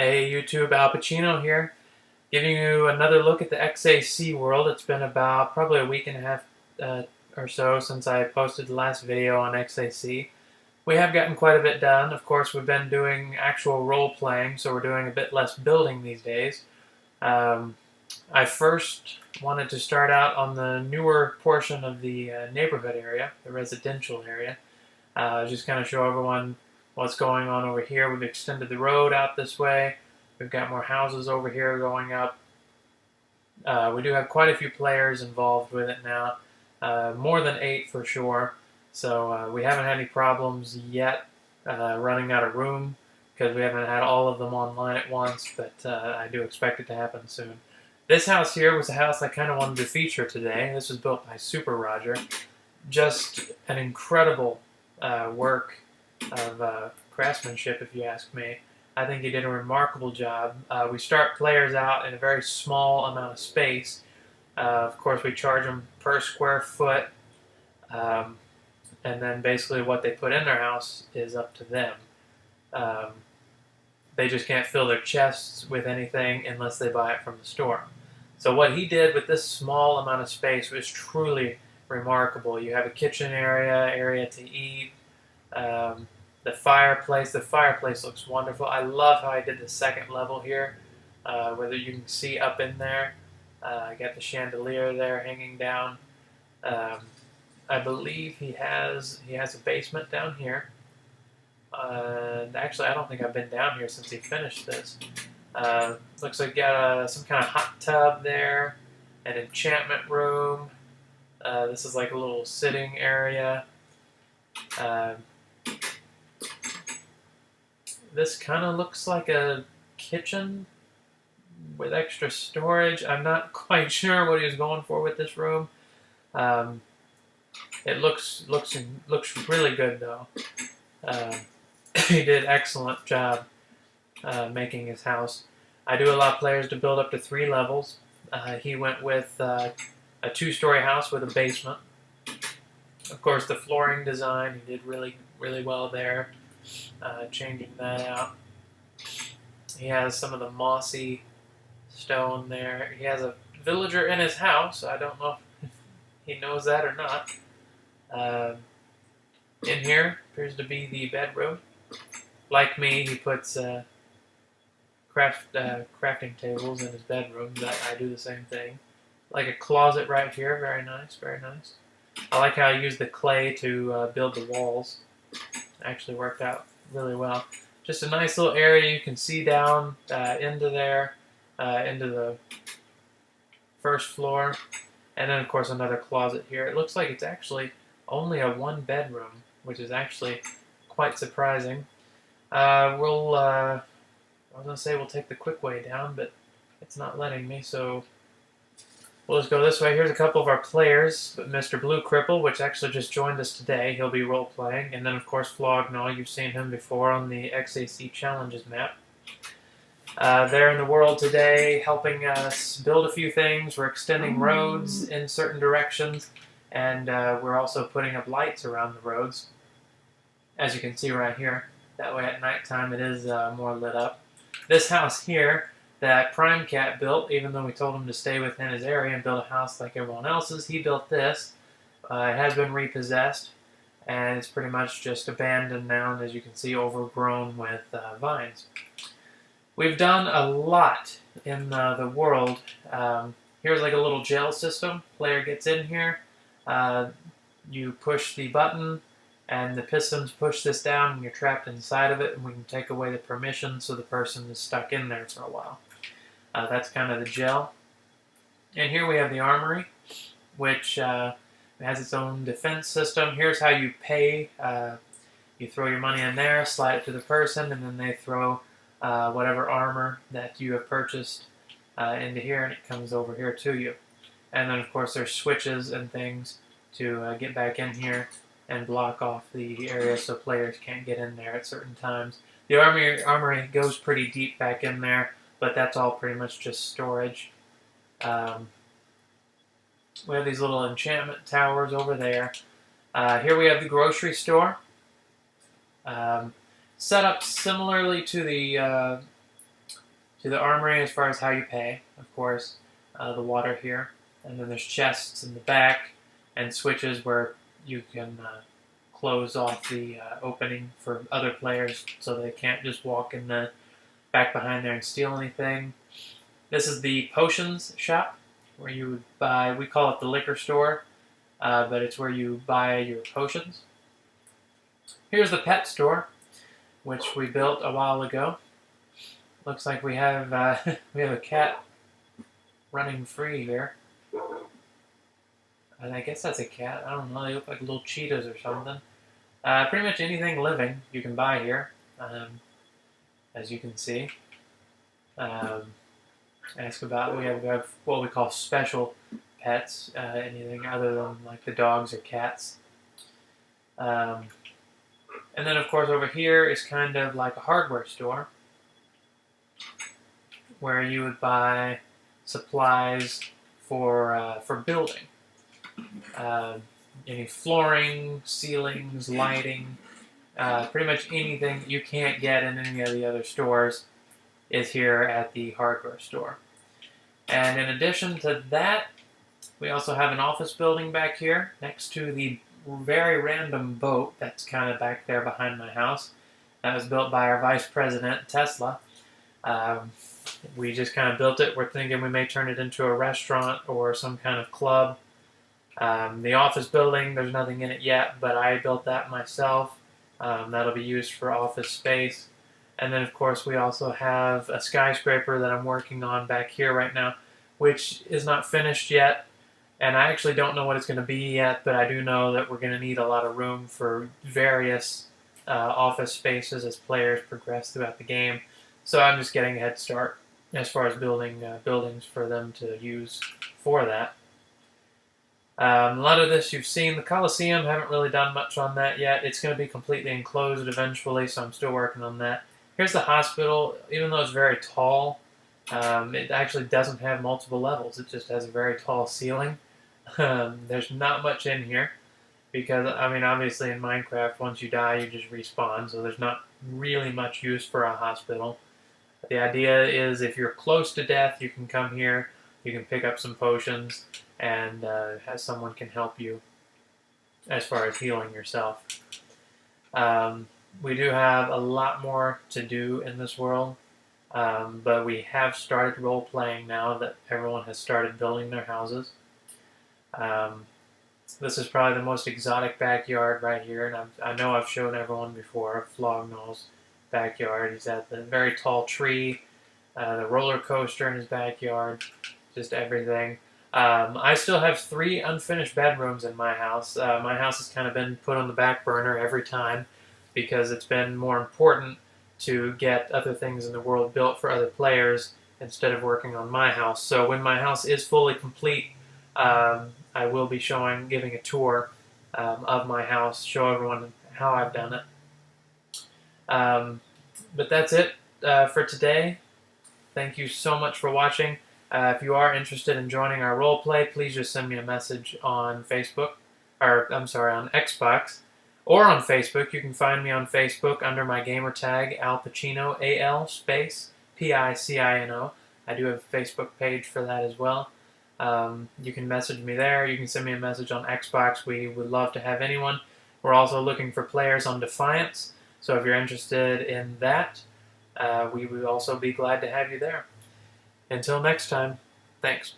Hey YouTube, Al Pacino here, giving you another look at the XaC World. It's been about probably a week and a half or so since I posted the last video on XaC. We have gotten quite a bit done. Of course, we've been doing actual role-playing, so we're doing a bit less building these days. I first wanted to start out on the newer portion of the neighborhood area, the residential area. Just kind of show everyone what's going on over here. We've extended the road out this way. We've got more houses over here going up. We do have quite a few players involved with it now, more than 8 for sure. So we haven't had any problems yet running out of room because we haven't had all of them online at once, but I do expect it to happen soon. This house here was a house I kind of wanted to feature today. This was built by Super Roger. Just an incredible work of craftsmanship, if you ask me. I think he did a remarkable job. We start players out in a very small amount of space. Of course, we charge them per square foot, and then basically what they put in their house is up to them. They just can't fill their chests with anything unless they buy it from the store. So what he did with this small amount of space was truly remarkable. You have a kitchen area to eat, the fireplace looks wonderful. I love how I did the second level here, whether you can see up in there. I got the chandelier there hanging down. I believe he has a basement down here. Actually, I don't think I've been down here since he finished this. Looks like got some kind of hot tub there, an enchantment room. This is like a little sitting area. This kind of looks like a kitchen with extra storage. I'm not quite sure what he was going for with this room. It looks really good though. He did an excellent job making his house. I do allow players to build up to 3 levels. He went with a 2-story house with a basement. Of course, the flooring design, he did really well there, changing that out. He has some of the mossy stone there. He has a villager in his house. I don't know if he knows that or not. In here appears to be the bedroom. Like me, he puts crafting tables in his bedroom. I do the same thing. Like a closet right here. Very nice, very nice. I like how I used the clay to build the walls. Actually worked out really well. Just a nice little area you can see down into there, into the first floor. And then, of course, another closet here. It looks like it's actually only a 1-bedroom, which is actually quite surprising. I was going to say we'll take the quick way down, but it's not letting me, so we'll just go this way. Here's a couple of our players. Mr. Blue Cripple, which actually just joined us today. He'll be role-playing. And then, of course, Flognall. You've seen him before on the XaC Challenges map. They're in the world today, helping us build a few things. We're extending roads in certain directions, and we're also putting up lights around the roads, as you can see right here. That way at nighttime it is more lit up. This house here that Prime Cat built, even though we told him to stay within his area and build a house like everyone else's, he built this. It has been repossessed, and it's pretty much just abandoned now, and as you can see, overgrown with vines. We've done a lot in the world. Here's like a little jail system. Player gets in here, you push the button, and the pistons push this down, and you're trapped inside of it, and we can take away the permission so the person is stuck in there for a while. That's kind of the jail. And here we have the armory, which has its own defense system. Here's how you pay. You throw your money in there, slide it to the person, and then they throw whatever armor that you have purchased into here, and it comes over here to you. And then, of course, there's switches and things to get back in here and block off the area so players can't get in there at certain times. The armory goes pretty deep back in there, but that's all pretty much just storage. We have these little enchantment towers over there. Here we have the grocery store. Set up similarly to the So the armory, as far as how you pay, of course, the water here, and then there's chests in the back, and switches where you can close off the opening for other players, so they can't just walk in the back behind there and steal anything. This is the potions shop, where you would buy. We call it the liquor store, but it's where you buy your potions. Here's the pet store, which we built a while ago. Looks like we have we have a cat running free here. And I guess that's a cat. I don't know. They look like little cheetahs or something. Pretty much anything living you can buy here, as you can see. Ask about. We have what we call special pets. Anything other than like the dogs or cats. And then of course over here is kind of like a hardware store, where you would buy supplies for building. Any flooring, ceilings, lighting, pretty much anything you can't get in any of the other stores is here at the hardware store. And in addition to that, we also have an office building back here next to the very random boat that's kind of back there behind my house. That was built by our vice president, Tesla. We just kind of built it. We're thinking we may turn it into a restaurant or some kind of club. The office building, there's nothing in it yet, but I built that myself. That'll be used for office space. And then, of course, we also have a skyscraper that I'm working on back here right now, which is not finished yet. And I actually don't know what it's going to be yet, but I do know that we're going to need a lot of room for various office spaces as players progress throughout the game. So I'm just getting a head start as far as building buildings for them to use for that. A lot of this you've seen. The Coliseum, haven't really done much on that yet. It's going to be completely enclosed eventually, so I'm still working on that. Here's the hospital. Even though it's very tall, it actually doesn't have multiple levels. It just has a very tall ceiling. There's not much in here because, I mean, obviously in Minecraft, once you die, you just respawn, so there's not really much use for a hospital. The idea is if you're close to death, you can come here, you can pick up some potions, and someone can help you as far as healing yourself. We do have a lot more to do in this world, but we have started role-playing now that everyone has started building their houses. This is probably the most exotic backyard right here, and I know I've shown everyone before, Flognall's backyard. He's at the very tall tree, the roller coaster in his backyard, just everything. I still have 3 unfinished bedrooms in my house. My house has kind of been put on the back burner every time because it's been more important to get other things in the world built for other players instead of working on my house. So when my house is fully complete, I will be giving a tour of my house, show everyone how I've done it. But that's it for today. Thank you so much for watching. If you are interested in joining our roleplay, please just send me a message on Facebook, or I'm sorry, on Xbox, or on Facebook. You can find me on Facebook under my gamer tag, Al Pacino, AL space PICINO. I do have a Facebook page for that as well. You can message me there. You can send me a message on Xbox. We would love to have anyone. We're also looking for players on Defiance, so if you're interested in that, we would also be glad to have you there. Until next time, thanks.